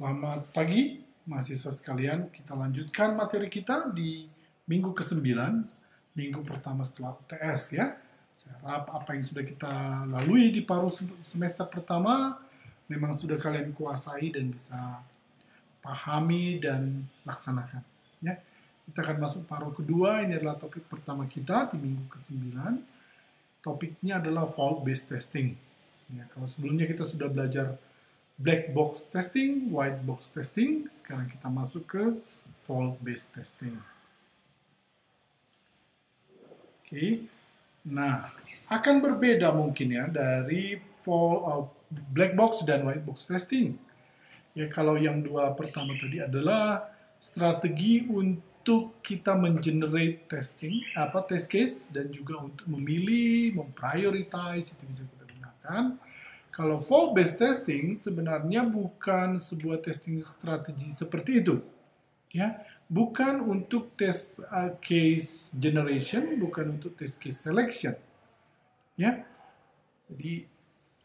Selamat pagi, mahasiswa sekalian. Kita lanjutkan materi kita di minggu ke-9, minggu pertama setelah UTS ya. Saya harap apa yang sudah kita lalui di paruh semester pertama memang sudah kalian kuasai dan bisa pahami dan laksanakan. Ya. Kita akan masuk paruh kedua, ini adalah topik pertama kita di minggu ke-9. Topiknya adalah fault-based testing. Ya, kalau sebelumnya kita sudah belajar black box testing, white box testing, sekarang kita masuk ke fault-based testing. Oke, nah akan berbeda mungkin ya dari black box dan white box testing. Ya, kalau yang dua pertama tadi adalah strategi untuk kita mengenerate testing, test case, dan juga untuk memilih, memprioritize, itu bisa kita gunakan. Kalau fault-based testing sebenarnya bukan sebuah testing strategi seperti itu. Ya, bukan untuk test case generation, bukan untuk test case selection. Ya. Jadi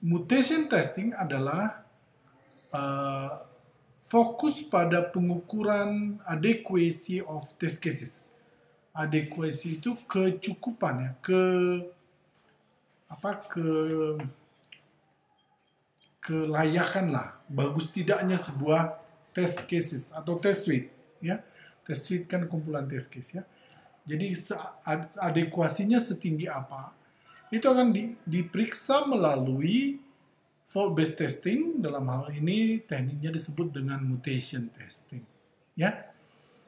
mutation testing adalah fokus pada pengukuran adequacy of test cases. Adequacy itu kecukupan ya, kelayakan lah, bagus tidaknya sebuah test cases atau test suite ya. Test suite kan kumpulan test case ya. Jadi adekuasinya setinggi apa itu akan diperiksa melalui fault-based testing. Dalam hal ini tekniknya disebut dengan mutation testing ya.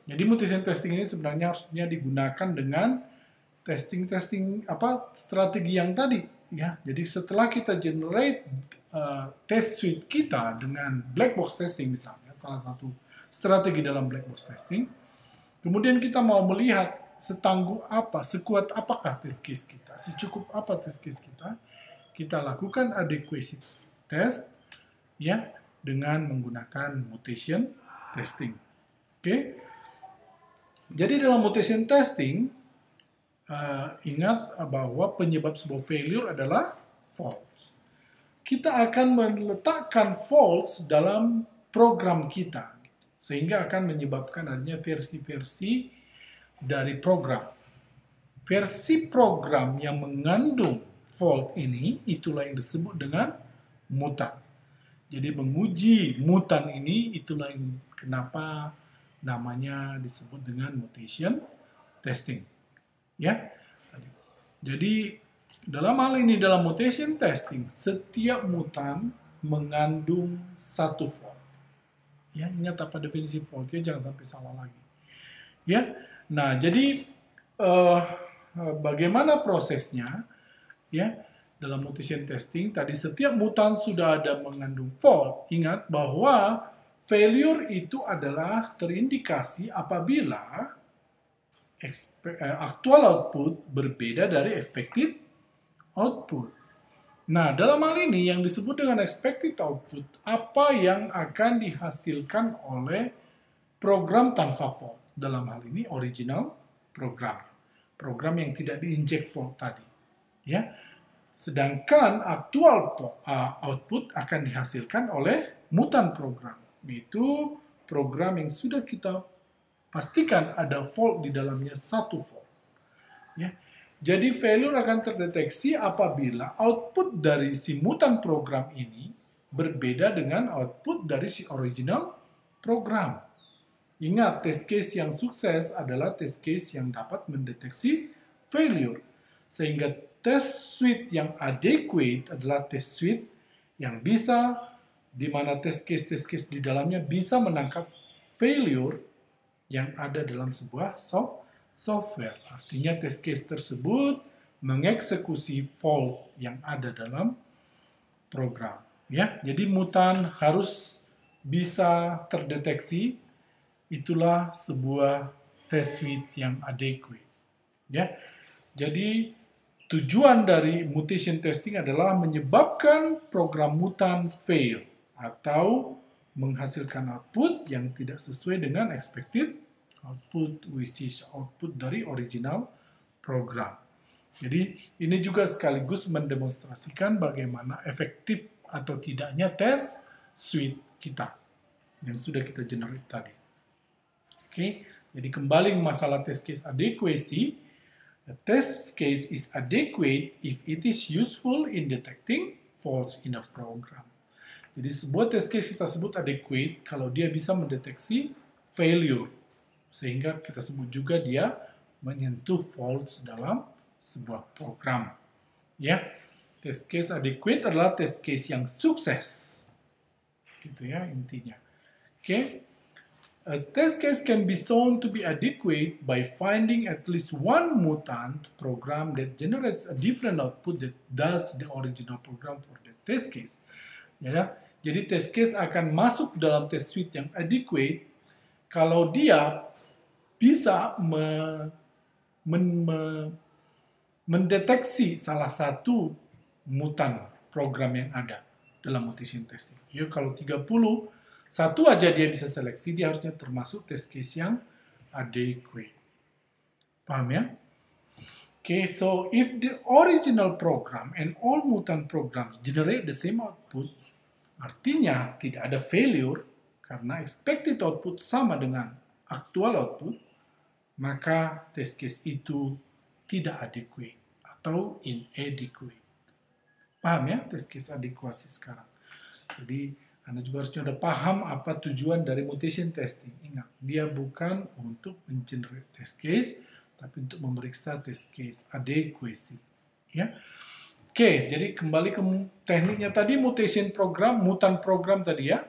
Jadi mutation testing ini sebenarnya harusnya digunakan dengan testing strategi yang tadi ya. Jadi setelah kita generate test suite kita dengan black box testing misalnya, salah satu strategi dalam black box testing, kemudian kita mau melihat setangguh apa, sekuat apakah test case kita, secukup apa test case kita lakukan adequacy test ya dengan menggunakan mutation testing. Oke. Jadi dalam mutation testing ingat bahwa penyebab sebuah failure adalah faults. Kita akan meletakkan faults dalam program kita, sehingga akan menyebabkan adanya versi-versi dari program. Versi program yang mengandung fault ini, itulah yang disebut dengan mutan. Jadi menguji mutan ini, itulah yang kenapa namanya disebut dengan mutation testing. Ya, jadi dalam hal ini, dalam mutation testing, setiap mutan mengandung satu fault. Ya, ingat apa definisi faultnya, jangan sampai salah lagi. Ya, nah jadi bagaimana prosesnya? Ya, dalam mutation testing tadi setiap mutan sudah ada mengandung fault. Ingat bahwa failure itu adalah terindikasi apabila actual output berbeda dari expected output. Nah, dalam hal ini yang disebut dengan expected output, apa yang akan dihasilkan oleh program tanpa fault. Dalam hal ini original program. Program yang tidak diinjek fault tadi. Ya. Sedangkan actual output akan dihasilkan oleh mutan program. Itu program yang sudah kita pastikan ada fault di dalamnya, satu fault. Ya. Jadi failure akan terdeteksi apabila output dari si mutan program ini berbeda dengan output dari si original program. Ingat, test case yang sukses adalah test case yang dapat mendeteksi failure. Sehingga test suite yang adequate adalah test suite yang bisa, di mana test case di dalamnya bisa menangkap failure yang ada dalam sebuah software. Artinya test case tersebut mengeksekusi fault yang ada dalam program. Ya, jadi mutan harus bisa terdeteksi. Itulah sebuah test suite yang adequate. Ya, jadi tujuan dari mutation testing adalah menyebabkan program mutan fail atau menghasilkan output yang tidak sesuai dengan expected output, which is output dari original program. Jadi ini juga sekaligus mendemonstrasikan bagaimana efektif atau tidaknya test suite kita. yang sudah kita generate tadi. Oke, jadi kembali ke masalah test case adequacy. The test case is adequate if it is useful in detecting faults in a program. Jadi sebuah test case kita sebut adequate kalau dia bisa mendeteksi failure, sehingga kita sebut juga dia menyentuh faults dalam sebuah program. Ya, test case adequate adalah test case yang sukses, gitu ya intinya. Oke. A test case can be shown to be adequate by finding at least one mutant program that generates a different output that does the original program for the test case. Ya, jadi test case akan masuk dalam test suite yang adequate kalau dia bisa mendeteksi salah satu mutan program yang ada dalam mutation testing. Ya, kalau 30, satu aja dia bisa seleksi, dia harusnya termasuk test case yang adequate. Paham ya? Okay, so if the original program and all mutant programs generate the same output, artinya tidak ada failure karena expected output sama dengan actual output, maka test case itu tidak adequate atau inadequate. Paham ya test case adequacy sekarang? Jadi Anda juga harusnya udah paham apa tujuan dari mutation testing. Ingat, dia bukan untuk mengenerate test case, tapi untuk memeriksa test case adequacy. Ya. Oke, jadi kembali ke tekniknya tadi, mutation program, mutant program tadi ya.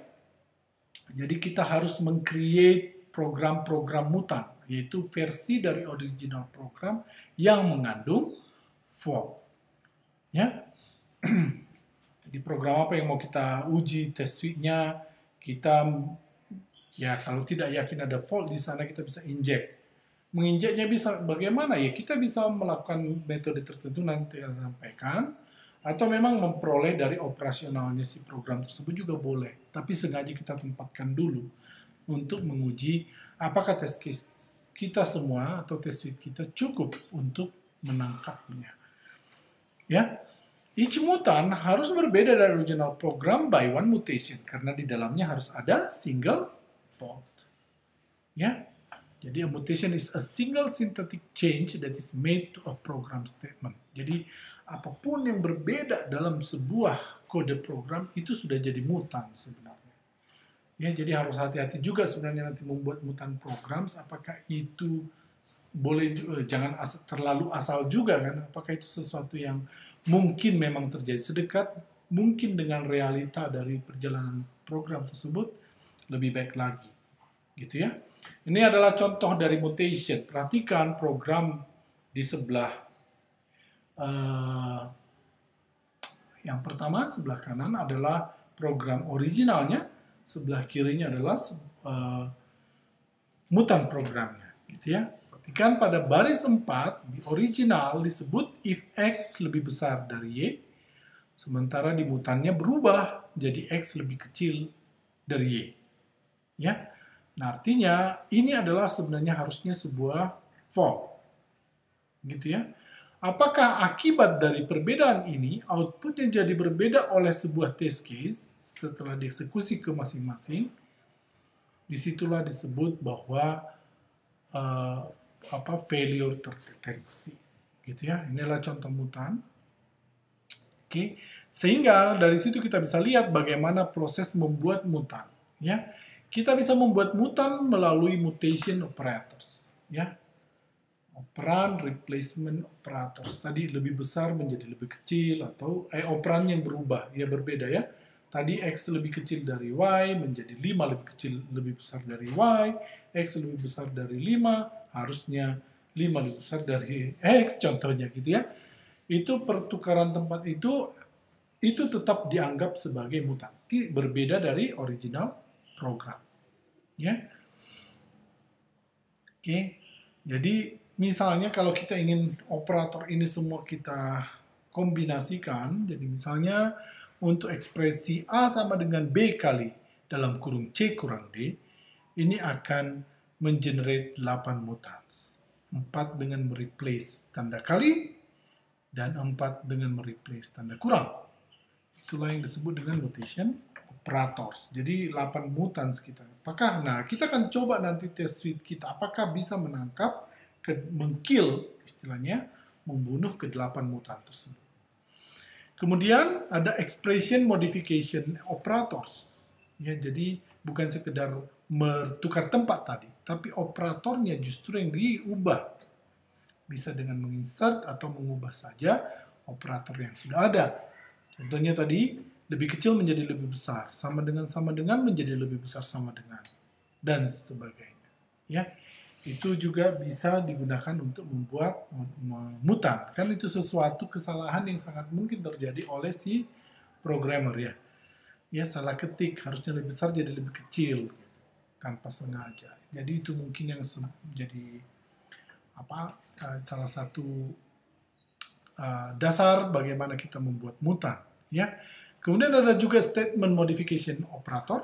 Jadi kita harus meng-create program-program mutan, yaitu versi dari original program yang mengandung fault. Ya. Di program apa yang mau kita uji test suite-nya, kita ya kalau tidak yakin ada fault di sana kita bisa inject. Menginjeknya bisa bagaimana ya? Kita bisa melakukan metode tertentu nanti yang saya sampaikan, atau memang memperoleh dari operasionalnya si program tersebut juga boleh. Tapi sengaja kita tempatkan dulu untuk menguji apakah test case kita semua atau test suite kita cukup untuk menangkapnya. Ya. Each mutant harus berbeda dari original program by one mutation karena di dalamnya harus ada single fault. Ya. Jadi a mutation is a single synthetic change that is made to a program statement. Jadi apapun yang berbeda dalam sebuah kode program itu sudah jadi mutan sebenarnya. Ya, jadi harus hati-hati juga sebenarnya nanti membuat mutan programs, apakah itu boleh jangan terlalu asal juga kan? Apakah itu sesuatu yang mungkin memang terjadi sedekat mungkin dengan realita dari perjalanan program tersebut, lebih baik lagi, gitu ya. Ini adalah contoh dari mutation. Perhatikan program di sebelah yang pertama sebelah kanan adalah program originalnya, sebelah kirinya adalah mutan programnya, gitu ya. Perhatikan pada baris 4 di original disebut if X lebih besar dari Y, sementara di mutannya berubah jadi X lebih kecil dari Y. Ya. Nah, artinya ini adalah sebenarnya harusnya sebuah fault. Gitu ya. Apakah akibat dari perbedaan ini outputnya jadi berbeda oleh sebuah test case setelah dieksekusi ke masing-masing? Disitulah disebut bahwa failure terdeteksi, gitu ya. Inilah contoh mutan. Oke, sehingga dari situ kita bisa lihat bagaimana proses membuat mutan, ya. Kita bisa membuat mutan melalui mutation operators, ya. Operan replacement operators. Tadi lebih besar menjadi lebih kecil atau operan yang berubah, ya berbeda ya. Tadi X lebih kecil dari Y menjadi 5 lebih kecil lebih besar dari Y, X lebih besar dari 5 harusnya 5 lebih besar dari X contohnya gitu ya. Itu pertukaran tempat itu tetap dianggap sebagai mutan, berbeda dari original program. Ya. Oke. Jadi misalnya kalau kita ingin operator ini semua kita kombinasikan, jadi misalnya untuk ekspresi A sama dengan B kali dalam kurung C kurang D, ini akan mengenerate 8 mutants. 4 dengan mereplace tanda kali, dan 4 dengan mereplace tanda kurang. Itulah yang disebut dengan mutation operators. Jadi 8 mutants kita. Apakah, nah kita akan coba nanti test suite kita, apakah bisa menangkap, mengkill istilahnya, membunuh ke-8 mutan tersebut. Kemudian ada expression modification operators. Ya, jadi bukan sekedar bertukar tempat tadi, tapi operatornya justru yang diubah. Bisa dengan menginsert atau mengubah saja operator yang sudah ada. Contohnya tadi, lebih kecil menjadi lebih besar, sama dengan menjadi lebih besar sama dengan, dan sebagainya. Ya, itu juga bisa digunakan untuk membuat mutan. Kan itu sesuatu kesalahan yang sangat mungkin terjadi oleh si programmer ya. Ya, salah ketik, harusnya lebih besar jadi lebih kecil, gitu, tanpa sengaja. Jadi itu mungkin yang jadi salah satu dasar bagaimana kita membuat mutan. Ya. Kemudian ada juga statement modification operator.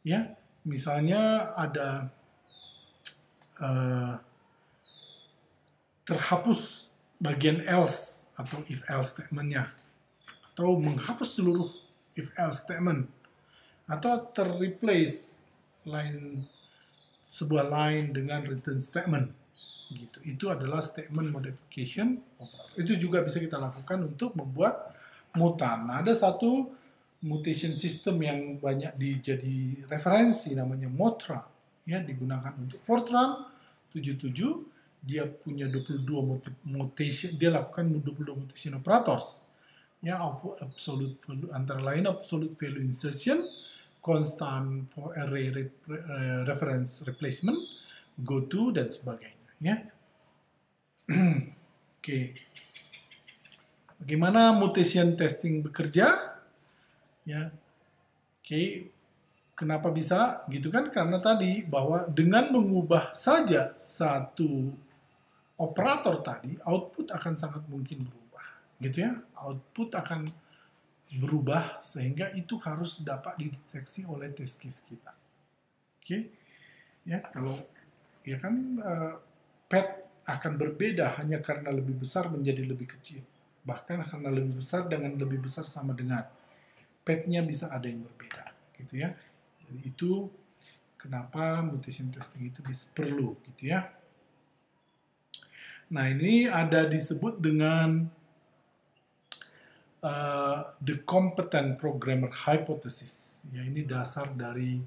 Ya, misalnya ada terhapus bagian else atau if else statementnya, atau menghapus seluruh if else statement, atau terreplace sebuah line dengan return statement. Gitu. Itu adalah statement modification operator. Itu juga bisa kita lakukan untuk membuat mutan. Nah, ada satu mutation system yang banyak jadi referensi, namanya Motra, ya, digunakan untuk Fortran 77. Dia punya 22 mutation, dia lakukan 22 mutation operators, ya, absolute antara lain absolute value insertion, constant for array reference replacement, goto, dan sebagainya, ya. Oke. Bagaimana mutation testing bekerja? Ya, oke. Kenapa bisa gitu kan? Karena tadi bahwa dengan mengubah saja satu operator tadi, output akan sangat mungkin berubah, gitu ya. Output akan berubah sehingga itu harus dapat dideteksi oleh test case kita. Oke, ya, kalau ya kan pet akan berbeda hanya karena lebih besar menjadi lebih kecil. Bahkan karena lebih besar dengan lebih besar sama dengan, petnya bisa ada yang berbeda, gitu ya. Jadi itu kenapa mutation testing itu perlu, gitu ya. Nah, ini ada disebut dengan the competent programmer hypothesis. Ya, ini dasar dari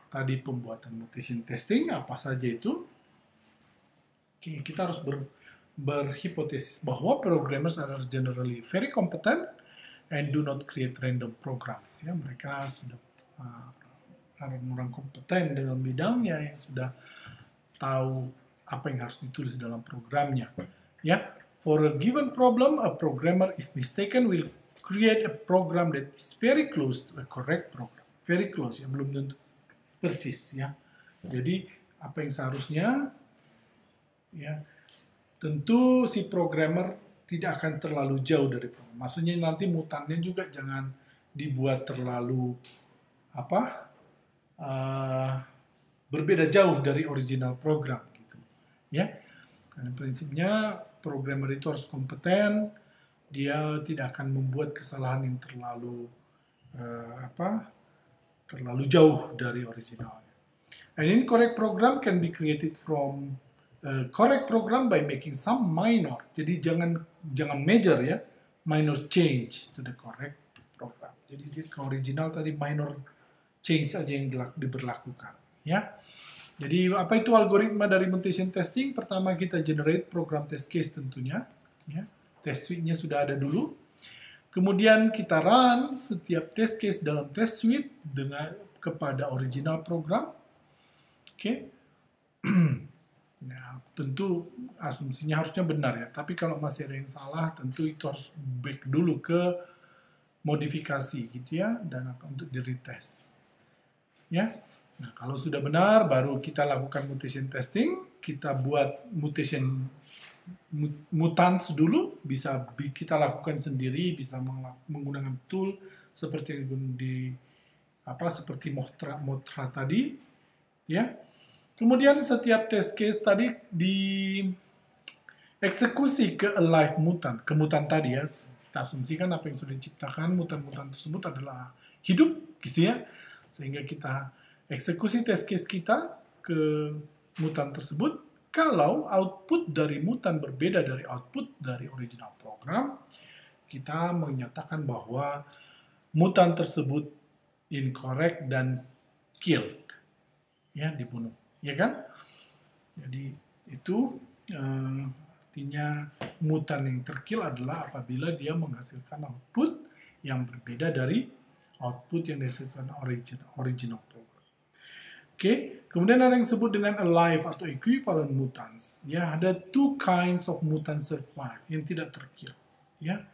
tadi pembuatan mutation testing, apa saja itu. Oke, kita harus berhipotesis bahwa programmers are generally very competent and do not create random programs. Ya, mereka sudah orang kompeten dalam bidangnya yang sudah tahu apa yang harus ditulis dalam programnya. Ya, for a given problem, a programmer, if mistaken, will create a program that is very close to a correct program. Very close, ya, belum tentu persis, ya. Jadi apa yang seharusnya, ya, tentu si programmer tidak akan terlalu jauh dari program. Maksudnya nanti mutannya juga jangan dibuat terlalu berbeda jauh dari original program, gitu. Ya, karena prinsipnya programmer itu harus kompeten, dia tidak akan membuat kesalahan yang terlalu terlalu jauh dari originalnya. An incorrect program can be created from correct program by making some minor. Jadi jangan major, ya, minor change to the correct program. Jadi ke original tadi minor change aja yang diberlakukan, ya. Jadi apa itu algoritma dari mutation testing? Pertama kita generate program test case tentunya, ya. Test suite-nya sudah ada dulu. Kemudian kita run setiap test case dalam test suite kepada original program. Oke. Nah, tentu asumsinya harusnya benar, ya. Tapi kalau masih ada yang salah, tentu itu harus back dulu ke modifikasi, gitu ya, dan untuk di retest. Ya. Nah, kalau sudah benar, baru kita lakukan mutation testing. Kita buat mutants dulu, bisa kita lakukan sendiri, bisa menggunakan tool seperti seperti Motra tadi, ya. Kemudian setiap test case tadi dieksekusi ke alive mutant, ke mutan tadi, ya. Kita asumsikan apa yang sudah diciptakan mutan-mutan tersebut adalah hidup gitu ya, sehingga kita eksekusi test case kita ke mutan tersebut. Kalau output dari mutan berbeda dari output dari original program, kita menyatakan bahwa mutan tersebut incorrect dan killed, ya, dibunuh, ya kan? Jadi itu artinya mutan yang terkill adalah apabila dia menghasilkan output yang berbeda dari output yang dihasilkan original program. Oke, kemudian ada yang disebut dengan alive atau equivalent mutants. Ya, ada two kinds of mutants survive yang tidak terkill. Ya,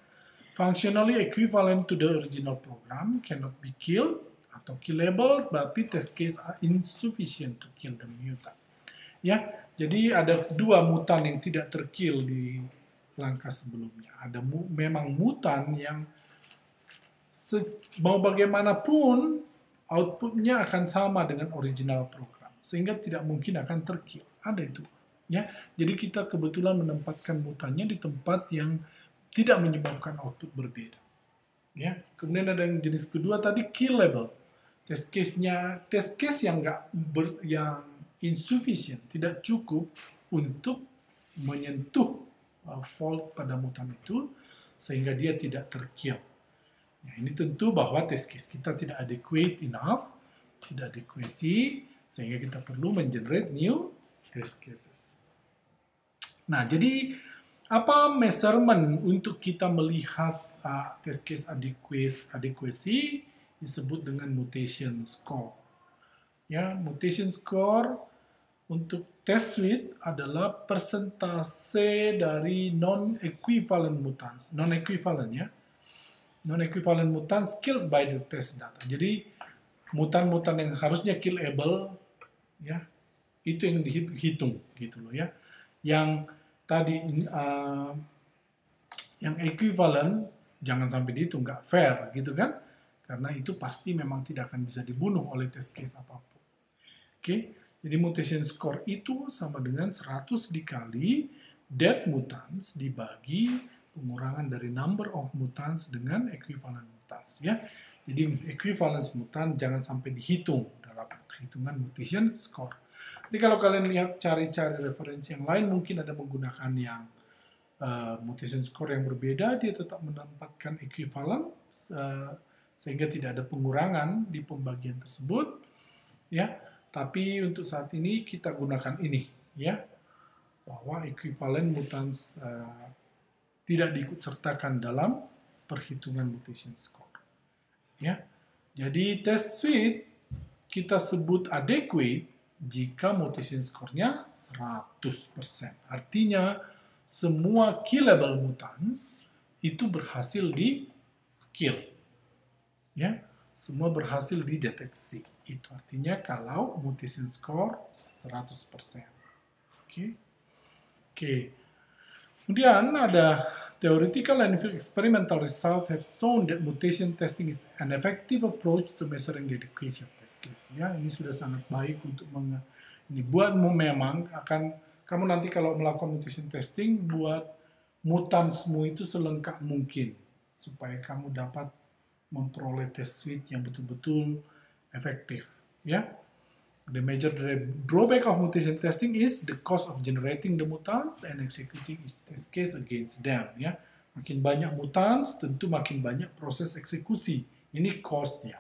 functionally equivalent to the original program, cannot be killed atau killable, tapi test case are insufficient to kill the mutant. Ya, jadi ada dua mutan yang tidak terkill di langkah sebelumnya. Ada memang mutan yang mau bagaimanapun outputnya akan sama dengan original program, sehingga tidak mungkin akan terkill. Ada itu, ya. Jadi kita kebetulan menempatkan mutannya di tempat yang tidak menyebabkan output berbeda. Ya. Kemudian ada yang jenis kedua tadi killable. Test case yang yang insufficient, tidak cukup untuk menyentuh fault pada mutan itu sehingga dia tidak terkill. Nah, ini tentu bahwa test case kita tidak adequate enough, tidak adekuasi, sehingga kita perlu mengenerate new test cases. Nah, jadi apa measurement untuk kita melihat test case adequacy disebut dengan mutation score. Ya, mutation score untuk test suite adalah persentase dari non-equivalent mutants. Non-equivalent ya. Non-equivalent mutants killed by the test data. Jadi mutan-mutan yang harusnya killable, ya, itu yang dihitung gitu loh ya. Yang tadi yang equivalent jangan sampai dihitung, nggak fair gitu kan? Karena itu pasti memang tidak akan bisa dibunuh oleh test case apapun. Oke, jadi mutation score itu sama dengan 100 dikali dead mutants dibagi pengurangan dari number of mutants dengan equivalent mutants ya. Jadi equivalence mutant jangan sampai dihitung dalam perhitungan mutation score. Jadi kalau kalian lihat cari-cari referensi yang lain mungkin ada menggunakan yang mutation score yang berbeda, dia tetap menempatkan equivalent sehingga tidak ada pengurangan di pembagian tersebut ya. Tapi untuk saat ini kita gunakan ini ya, bahwa equivalent mutants tidak diikutsertakan dalam perhitungan mutation score. Ya. Jadi test suite kita sebut adequate jika mutation score-nya 100%. Artinya semua killable mutants itu berhasil di kill. Ya, semua berhasil dideteksi. Itu artinya kalau mutation score 100%. Oke. Kemudian ada theoretical and experimental results have shown that mutation testing is an effective approach to measuring the adequacy of test case. Ya, ini sudah sangat baik untuk ini buatmu memang akan kamu nanti kalau melakukan mutation testing buat mutansmu itu selengkap mungkin supaya kamu dapat memperoleh test suite yang betul-betul efektif. Ya. The major drawback of mutation testing is the cost of generating the mutants and executing its test case against them. Ya, makin banyak mutants, tentu makin banyak proses eksekusi. Ini cost-nya.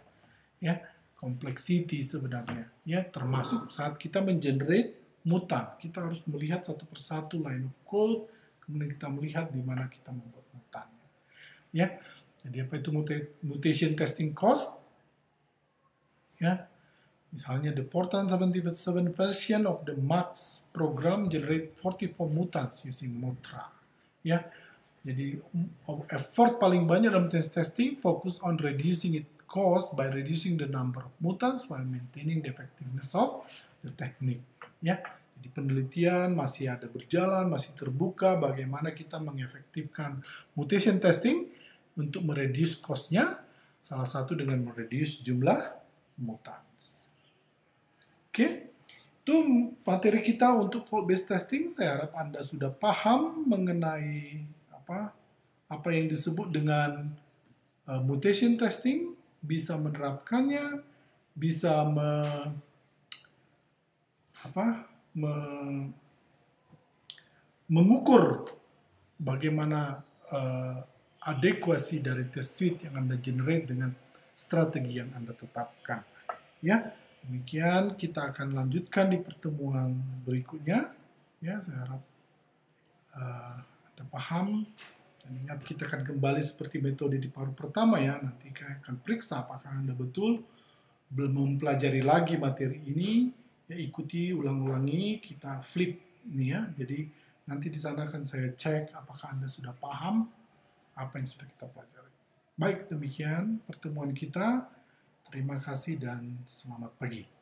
Ya, complexity sebenarnya. Ya, termasuk saat kita mengenerate mutan, kita harus melihat satu persatu line of code, kemudian kita melihat di mana kita membuat mutannya. Ya, jadi apa itu mutation testing cost? Ya. Misalnya, the Fortran 77 version of the MAX program generate 44 mutants using Motra. Ya, jadi effort paling banyak dalam testing fokus on reducing its cost by reducing the number of mutants while maintaining the effectiveness of the technique. Ya, jadi penelitian masih ada berjalan, masih terbuka bagaimana kita mengefektifkan mutation testing untuk mereduce cost-nya, salah satu dengan mereduce jumlah mutants. Oke, itu materi kita untuk fault-based testing. Saya harap Anda sudah paham mengenai apa yang disebut dengan mutation testing, bisa menerapkannya, bisa mengukur bagaimana adekuasi dari test suite yang Anda generate dengan strategi yang Anda tetapkan. Ya, demikian kita akan lanjutkan di pertemuan berikutnya. Ya, saya harap Anda paham. Dan ingat, kita akan kembali seperti metode di paruh pertama ya. Nanti kita akan periksa apakah Anda betul belum mempelajari lagi materi ini. Ya, ikuti, ulang-ulangi, kita flip ini ya. Jadi nanti di sana akan saya cek apakah Anda sudah paham apa yang sudah kita pelajari. Baik, demikian pertemuan kita. Terima kasih dan selamat pagi.